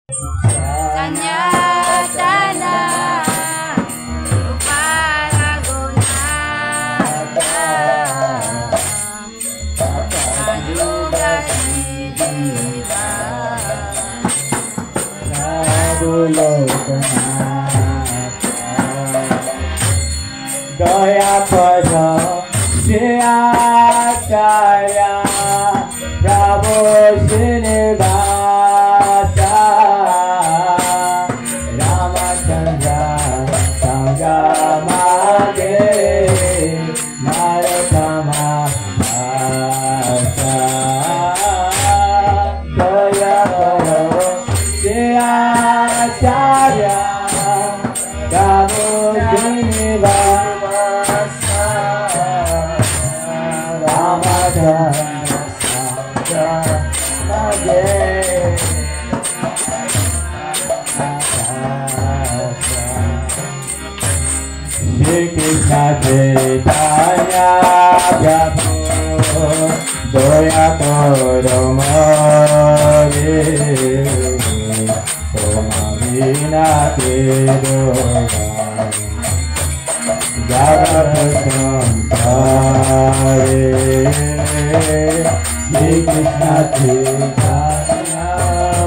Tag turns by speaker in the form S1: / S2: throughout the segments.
S1: Sanyatana Uparagunata Ajugadiriva
S2: Daya pada Acharya Prabhu Srinivasa Ramachandra Sangamage Narottama Dasa Daya pada Acharya Prabhu Srinivasa Shri Krishna Chaitanya Prabhu Doya Toro Mori Tomamina Tiroga Jagat Sampare Shri Krishna Chaitanya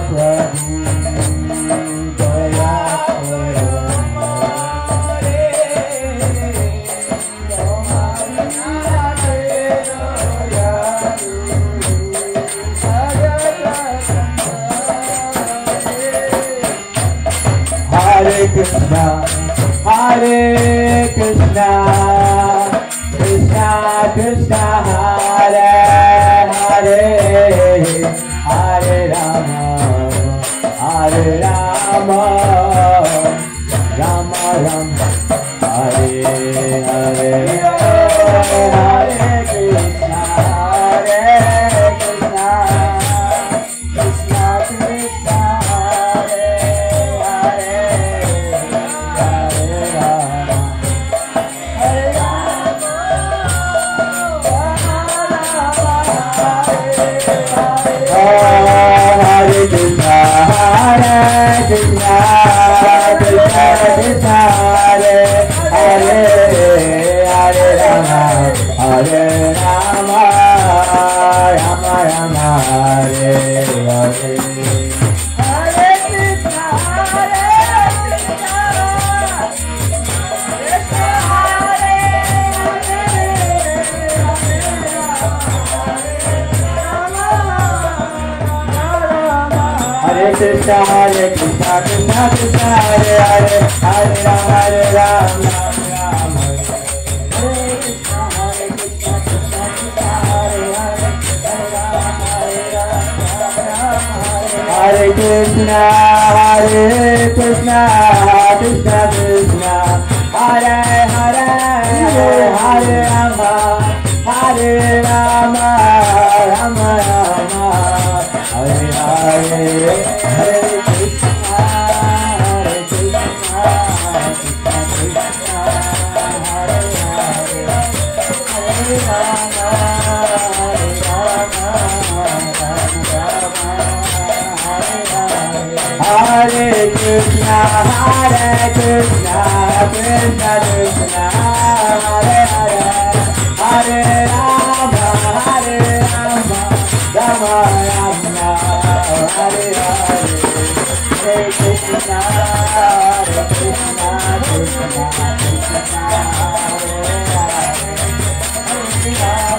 S2: Prabhu Daya Toro Mori Tomamina Tiroga Hare Krishna Hare Krishna, Krishna Krishna, Hare Hare, Hare Rama, Hare Rama, Rama Rama, Hare Hare, Hare Krishna, Hare Krishna, Krishna Krishna, Hare Hare. Hare Krishna, Hare Krishna, Krishna Krishna, Hare Hare, Hare Rama, Hare Rama, Rama Rama, Hare Hare. Hare Krishna, Hare Krishna, Krishna Hare Hare Krishna, Hare Krishna, Krishna Krishna, Hare Hare, Hare Rama, Hare Rama, Rama Hare Krishna, Hare Krishna, Krishna Krishna, Hare Hare, Hare Rama, Hare Rama, Hare Krishna, Hare Krishna, Krishna Krishna, Hare Hare, Hare Rama, Hare Rama, Rama Rama. Hare Hare, Hare Krishna, Hare Krishna, Krishna Krishna, Hare Hare, Hare Rama, Hare Rama, Rama Rama, Hare Hare. Hare Krishna, Hare Krishna, Krishna Krishna, Hare Hare, Hare Rama, Hare Rama, Rama Rama, Hare Hare,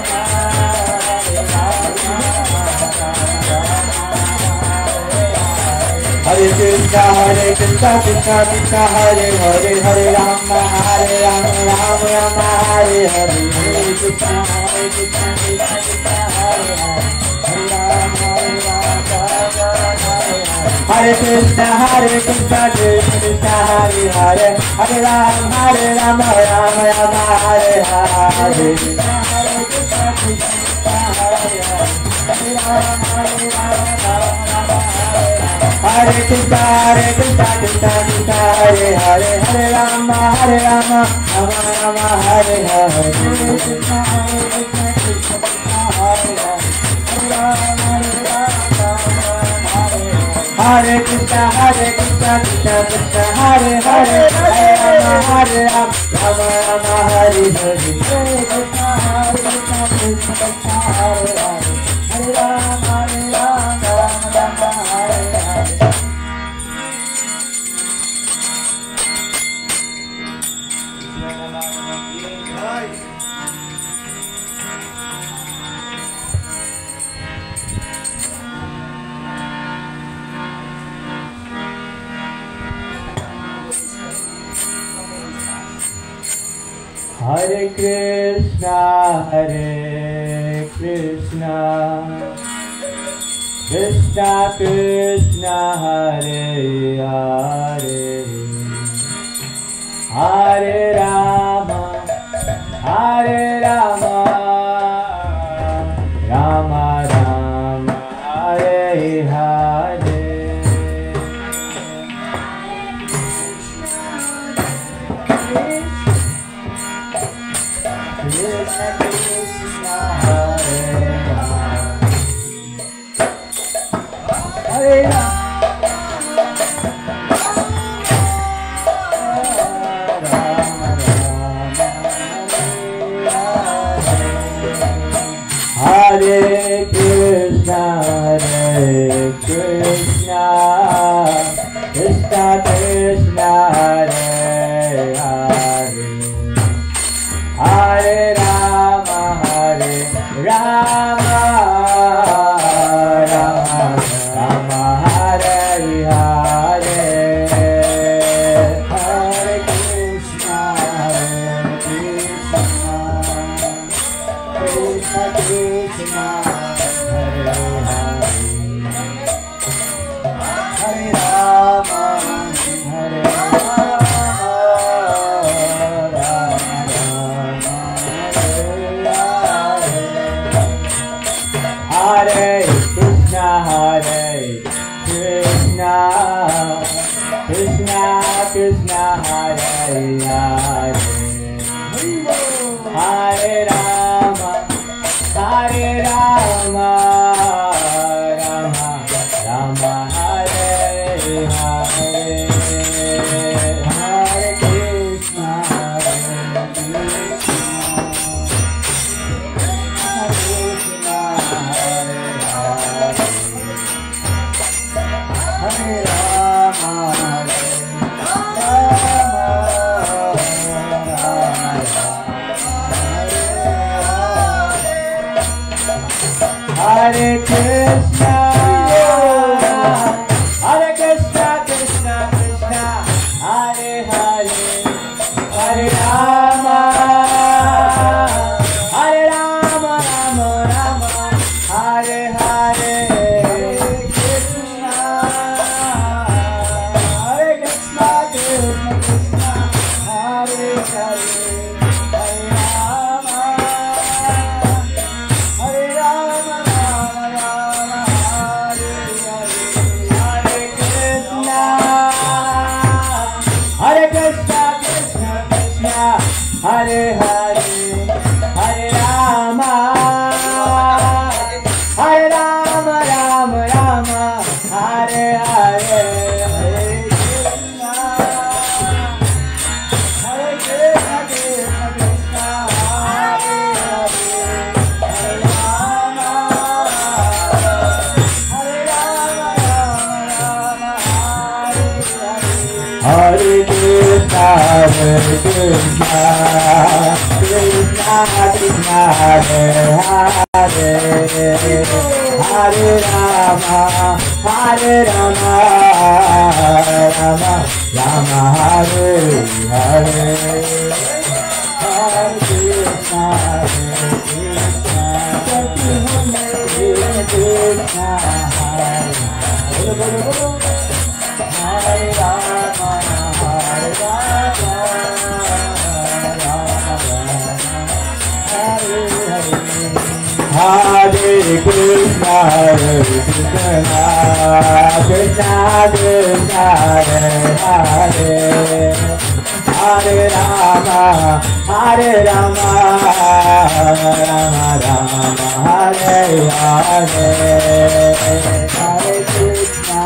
S2: Hare Krishna, Hare Krishna, Krishna Krishna, Hare Hare, Hare Rama, Hare Rama, Hare Krishna, Hare Krishna, Krishna Krishna, Hare Hare, Hare Rama, Hare Rama, Rama Rama, Hare Hare, Hare Krishna, Hare Krishna, Krishna Krishna, Hare Hare, Hare Rama, Hare Rama, Hare Krishna, Hare Krishna, Krishna Krishna, Hare Hare, Hare Rama, Hare Rama, Rama Rama, Hare Hare, Hare Krishna, Hare Krishna, Krishna Krishna, Hare Hare, Hare Rama, Hare Rama, Hare Krishna, Hare Krishna, Krishna Krishna, Hare Hare, Hare Rama, Hare Rama, Rama Rama, Hare Hare, Hare Krishna, Hare Krishna, Krishna Krishna, Hare Hare, Hare Rama, Hare Rama, Hare Krishna, Krishna Krishna, Hare Hare, Hare Rama, Rama Rama, Hare Hare, Hare Krishna, Krishna Krishna, Hare Hare, Hare Rama, Rama Rama, Hare Hare. Hare Krishna, Krishna Krishna, Hare Hare, Hare Rama, Rama Rama, Hare Hare. Krishna Krishna, Hare Hare, Hare Rama, Hare Krishna, Krishna Krishna, Hare Hare, Hare Rama, Rama Rama, Hare Hare, Hare Krishna, Krishna Krishna, Hare Hare, Hare Rama, Hare Krishna, Krishna Krishna, Hare Hare, Hare Rama, Rama Rama, Hare Hare, Hare Krishna, Krishna Hare Rama, Hare Krishna, Krishna Krishna, Hare Hare, Hare Rama, Rama Rama, Hare Hare, Krishna, Krishna Krishna, Hare Hare, Hare Rama, Hare Rama, Hare Hare, Hare Krishna, Krishna Hare Hare, Hare Rama, Rama Rama, Hare Hare, Hare Krishna, Krishna Krishna, Hare Hare, Hare Rama, Rama Rama, Hare Krishna, Krishna Krishna, Hare Hare, Hare Rama, Rama Rama, Hare Hare, Hare Krishna, Krishna Krishna, Hare Rama, Hare Krishna, Krishna Krishna, Hare Hare, Hare Rama, Rama Rama, Hare Hare, Hare Krishna,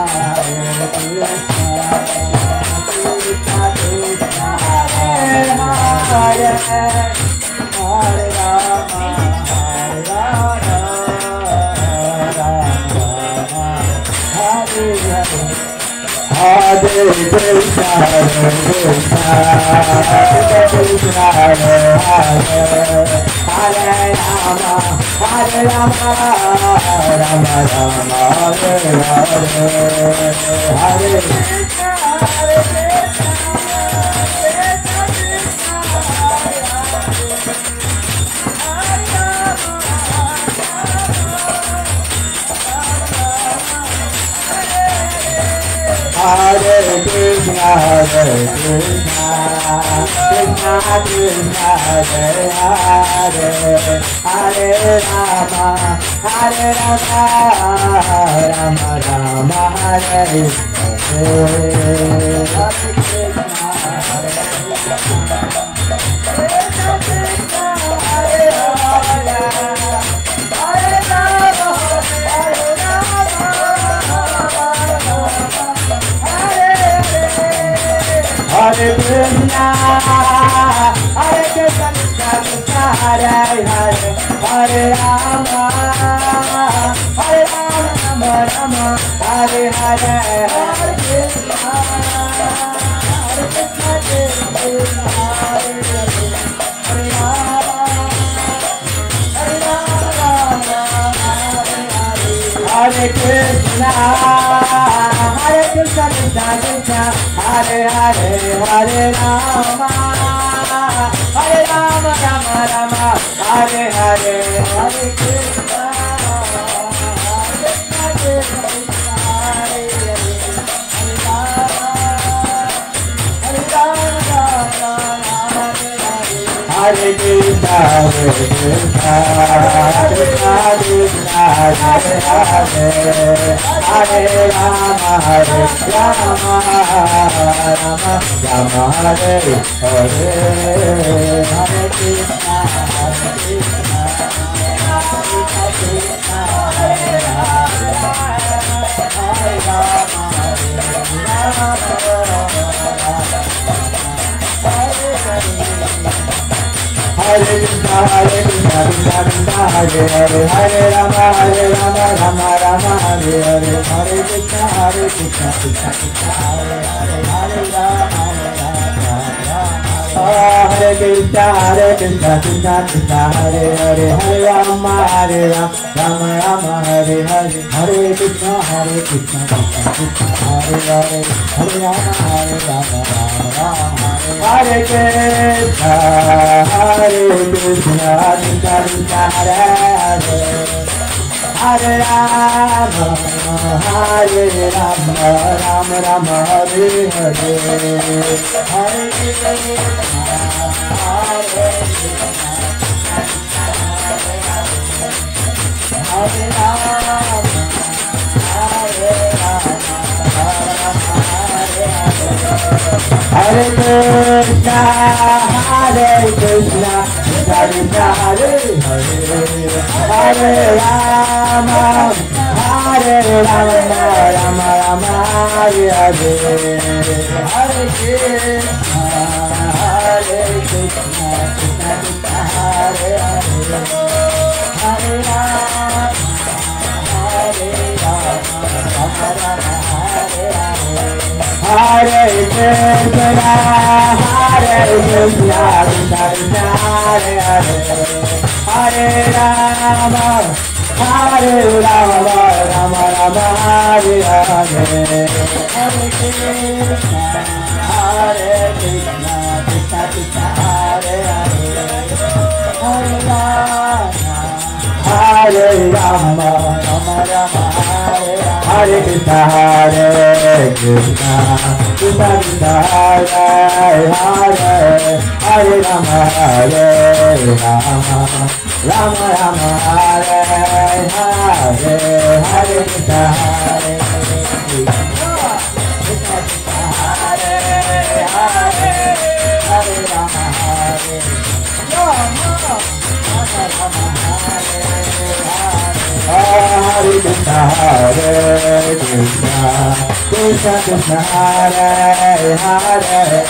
S2: Hare Krishna, Hare Krishna, Krishna Krishna Hare Hare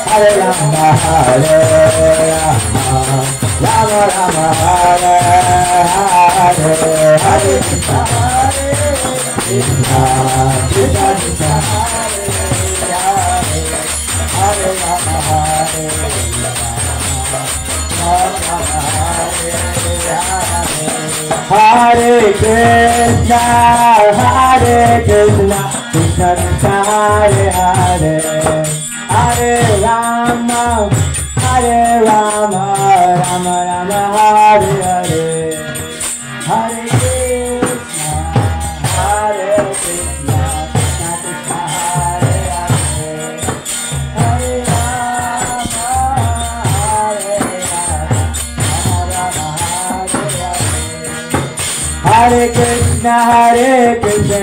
S2: Hare Rama Hare Rama Rama Rama Hare Hare Hare Krishna Hare Krishna Krishna Krishna Hare Hare Hare Rama Hare Rama Hare Krishna Hare Krishna Krishna Krishna Hare Hare Hare Rama Hare Rama Rama Rama Hare Hare Hare Krishna Hare Krishna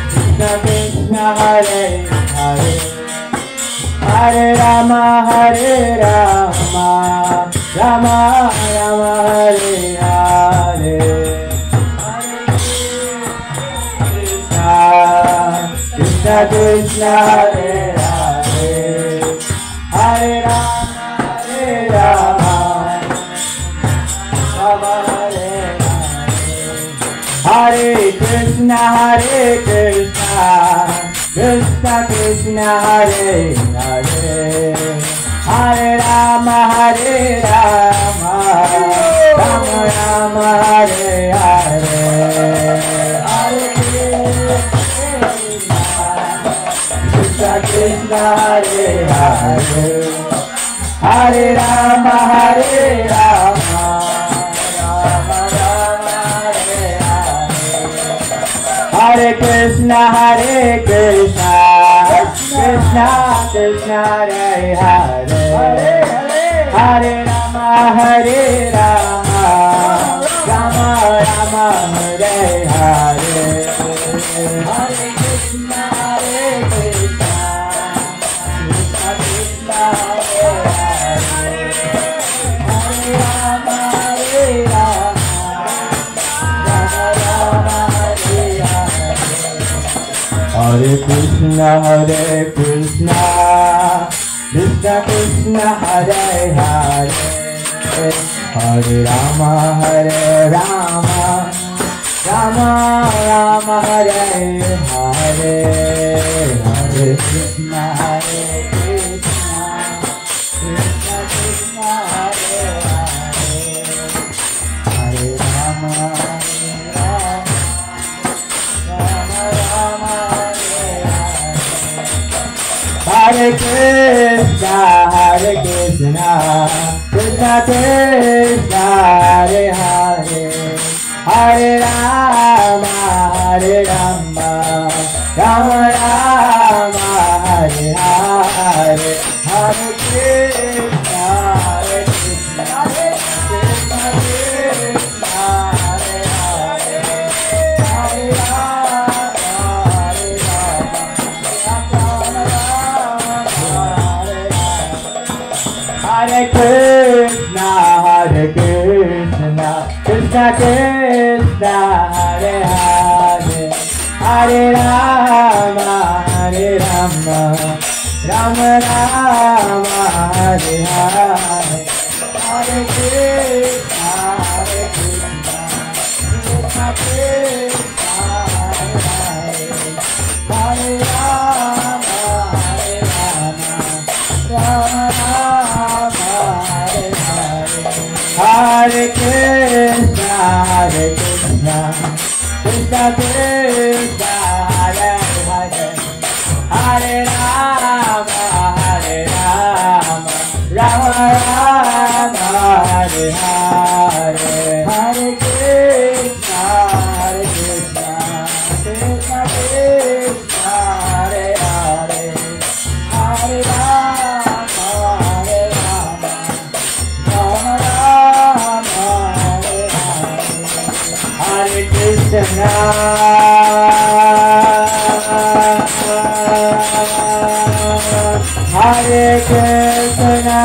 S2: Krishna Krishna Hare Hare Hare Rama Hare Rama Hare Krishna Krishna Krishna Hare Hare Hare Rama Hare Rama Rama Rama Hare Hare Hare Krishna Krishna Hare Hare Hare Rama Hare Rama Rama Hare Hare Krishna Krishna Krishna Hare Hare Hare Rama Hare Rama Rama Rama Hare Hare Hare Krishna Krishna Hare Hare Hare Rama Hare Rama Rama Rama Hare Hare Krishna Krishna Krishna Hare Hare Hare Rama Hare Rama Rama Rama Hare Hare Hare Krishna Krishna Krishna Hare Hare Hare Rama Hare Rama Rama Rama Hare Hare Krishna Krishna Krishna Hare Hare Hare Rama Hare Rama Rama Rama Hare Hare Hare Krishna Krishna Krishna Krishna Hare Hare Hare Rama Hare Rama Rama Rama Hare Krishna Krishna Krishna Hare Hare Hare Rama Hare Rama Rama Rama Hare Hare Hare Krishna Krishna Krishna Krishna Hare Hare Hare Rama Hare Rama Hare Krishna Krishna Krishna Hare Hare Hare Rama Hare Rama Rama Rama Hare Hare Hare Krishna Krishna Krishna Krishna Hare Hare Hare Rama Hare Rama Rama Rama Hare Hare Hare Krishna Krishna Krishna Hare Hare Hare Rama Hare Rama Rama Rama Hare Hare Hare Krishna Krishna Krishna Krishna Hare Hare Hare Rama Hare Rama Rama Rama Hare Hare Hare Krishna Hare Krishna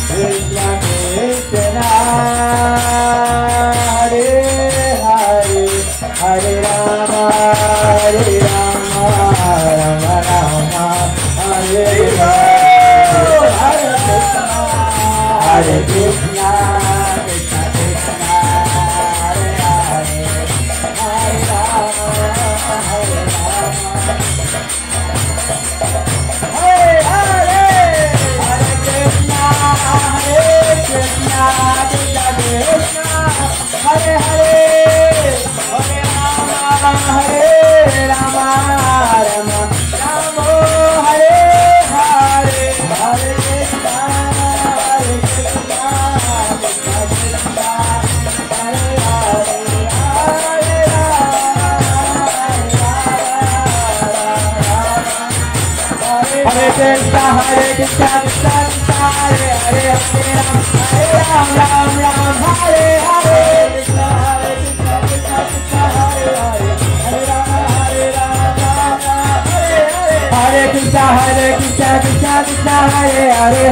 S2: Krishna Krishna Hare Hare Rama, Rama Rama, Hare Hare. Hare Krishna, Krishna Krishna, Hare Hare, Hare Rama, Hare Rama, Hare Hare, Hare Krishna, Krishna Krishna, Hare Hare, Hare Rama, Rama Rama, Hare Hare, Hare Krishna. Hare Krishna, Hare Krishna, Krishna Krishna, Hare Hare, Hare Ram, Ram Ram, Hare Hare. Krishna, Hare Krishna, Krishna Krishna, Hare Hare, Hare Ram, Ram Ram, Hare Hare. Hare Krishna, Hare Krishna, Krishna Krishna, Hare Hare,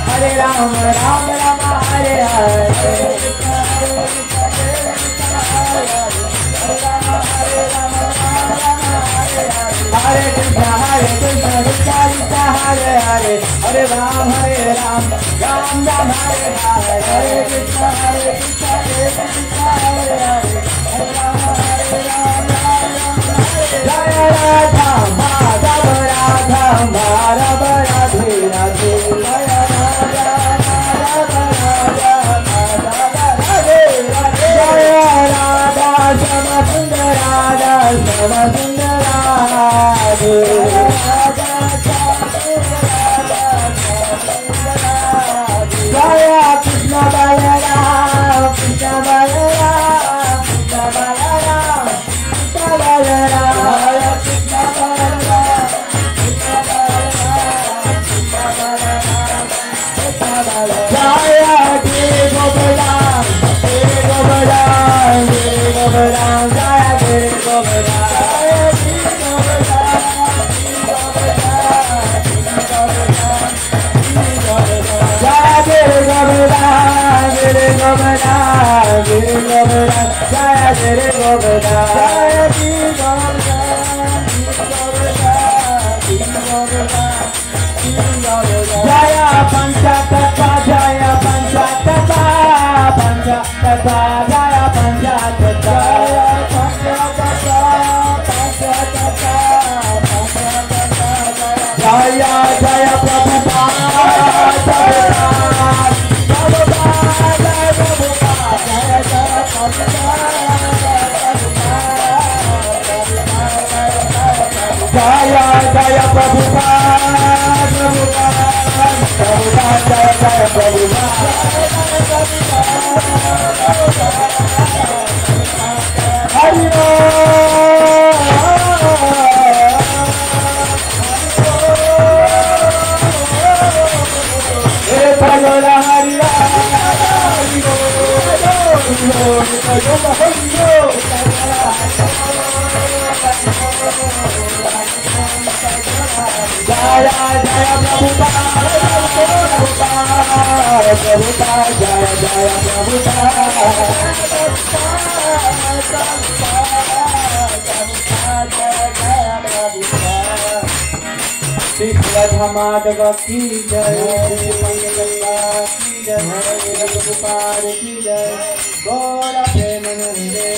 S2: Hare Ram, Ram Ram, Hare Hare. Krishna, Hare Krishna, Krishna Krishna, Hare Hare, Hare Ram, Hare Krishna, Hare Krishna, Krishna Krishna, Hare Hare, Hare Ram, Ram Ram, Hare Hare. Hare Krishna, Hare Krishna, Krishna Krishna, Hare Hare, Hare Ram, Ram Hare. Jaya Radha Madhava, Radha Madhava, Radhe Radhe. Jaya Radha Madhava, Radha Madhava, Radhe Radhe. Jaya Radha Shama Sundara, Radha Shama Sundara, Radhe Radha Shama Sundara, Jaya Krishna Balaram, Krishna Balaram, Krishna Balaram, Krishna Balaram, Jaya Krishna Balaram, Krishna Balaram, Krishna Balaram, Krishna Balaram. Jaya Giri Govardhan, Giri Govardhan, Giri Govardhan, Jaya Giri Govardhan, Jaya Giri Govardhan, Giri Govardhan, Giri Govardhan, Giri Govardhan. Jaya Giri Govardhan, Giri Govardhan, Giri Govardhan, Jaya Giri Govardhan, Jaya Giri Govardhan, Giri Govardhan, Giri Govardhan. Jaya Panchatattva, Jaya Panchatattva, Panchatattva, Jaya Panchatattva, Jaya Panchatattva, Panchatattva, Panchatattva, Jaya Jaya Prabhupada, Prabhupada, Prabhupada, Jaya Prabhupada, Jaya Jaya Prabhupada, Jaya Jaya Prabhupada, Prabhupada, Prabhupada, Jaya Jaya Prabhupada, Hari Jaya Jaya Prabhupada, Prabhupada, Jaya Jaya Prabhupada. Shri Radha Madhava ki jai, Shri Mangalaya ki jai, Prabhupada ki jai, Gaura Premanande.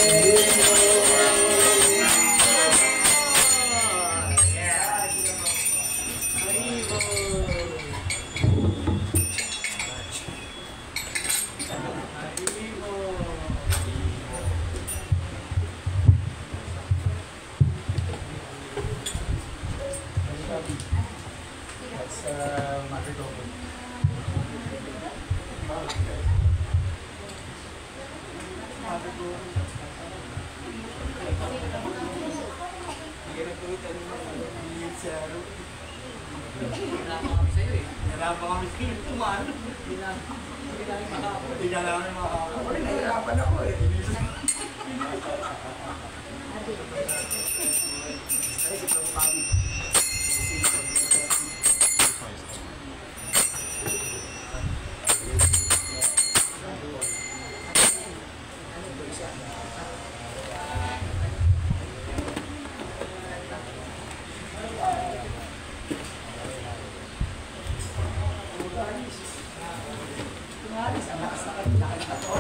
S3: Tungalis, ang lakas na kayo.